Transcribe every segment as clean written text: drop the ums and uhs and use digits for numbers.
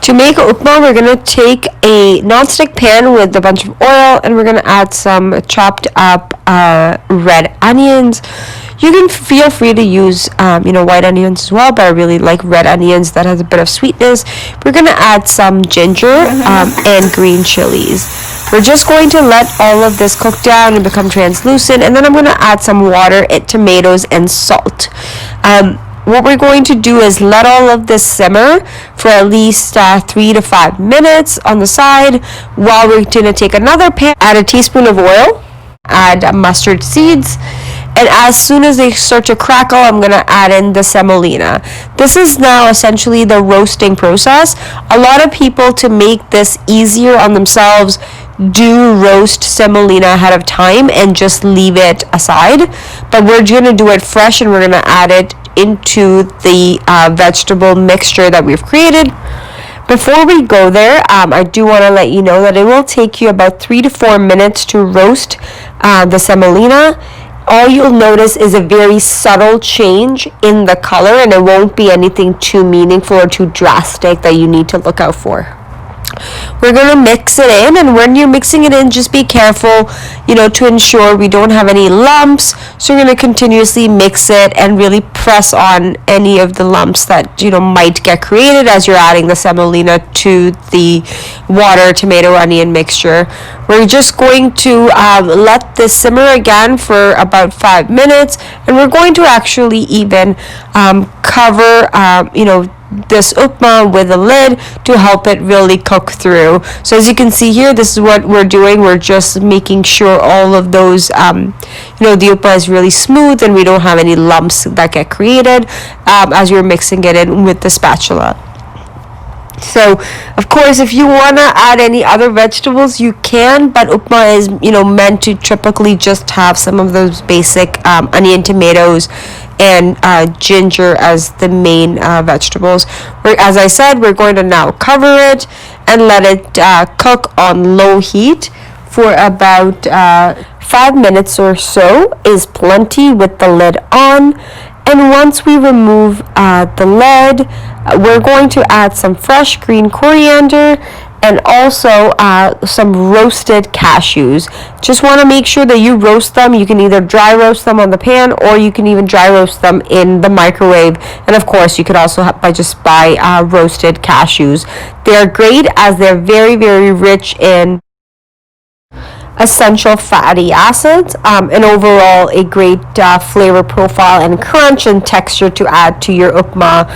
To make upma, we're going to take a non-stick pan with a bunch of oil, and we're going to add some chopped up red onions. You can feel free to use, white onions as well, but I really like red onions that has a bit of sweetness. We're going to add some ginger and green chilies. We're just going to let all of this cook down and become translucent, and then I'm going to add some water, tomatoes, and salt. What we're going to do is let all of this simmer for at least 3 to 5 minutes on the side, while we're going to take another pan, add a teaspoon of oil, add mustard seeds, and as soon as they start to crackle, I'm going to add in the semolina. This is now essentially the roasting process. A lot of people, to make this easier on themselves, do roast semolina ahead of time and just leave it aside. But we're going to do it fresh, and we're going to add it into the vegetable mixture that we've created. Before we go there, I do want to let you know that it will take you about 3 to 4 minutes to roast the semolina. All you'll notice is a very subtle change in the color, and it won't be anything too meaningful or too drastic that you need to look out for. We're going to mix it in, and when you're mixing it in, just be careful, to ensure we don't have any lumps. So you're going to continuously mix it and really press on any of the lumps that, might get created as you're adding the semolina to the water, tomato, onion mixture. We're just going to let this simmer again for about 5 minutes, and we're going to actually even cover, this upma with a lid to help it really cook through. So as you can see here, this is what we're doing. We're just making sure all of those, the upma is really smooth and we don't have any lumps that get created as you're mixing it in with the spatula. So, of course, if you want to add any other vegetables, you can, but upma is, meant to typically just have some of those basic onion, tomatoes, and ginger as the main vegetables. As I said, we're going to now cover it and let it cook on low heat for about 5 minutes or so is plenty with the lid on. And once we remove the lid, we're going to add some fresh green coriander and also some roasted cashews. Just want to make sure that you roast them. You can either dry roast them on the pan, or you can even dry roast them in the microwave. And of course, you could also buy roasted cashews. They're great as they're very, very rich in essential fatty acids, and overall a great flavor profile and crunch and texture to add to your upma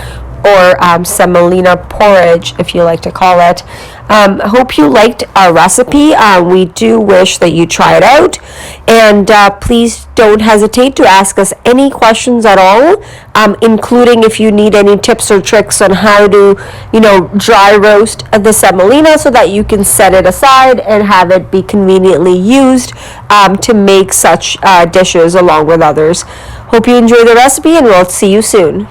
or semolina porridge, if you like to call it. I hope you liked our recipe. We do wish that you try it out, and please don't hesitate to ask us any questions at all, including if you need any tips or tricks on how to, dry roast the semolina so that you can set it aside and have it be conveniently used to make such dishes along with others. Hope you enjoy the recipe, and we'll see you soon.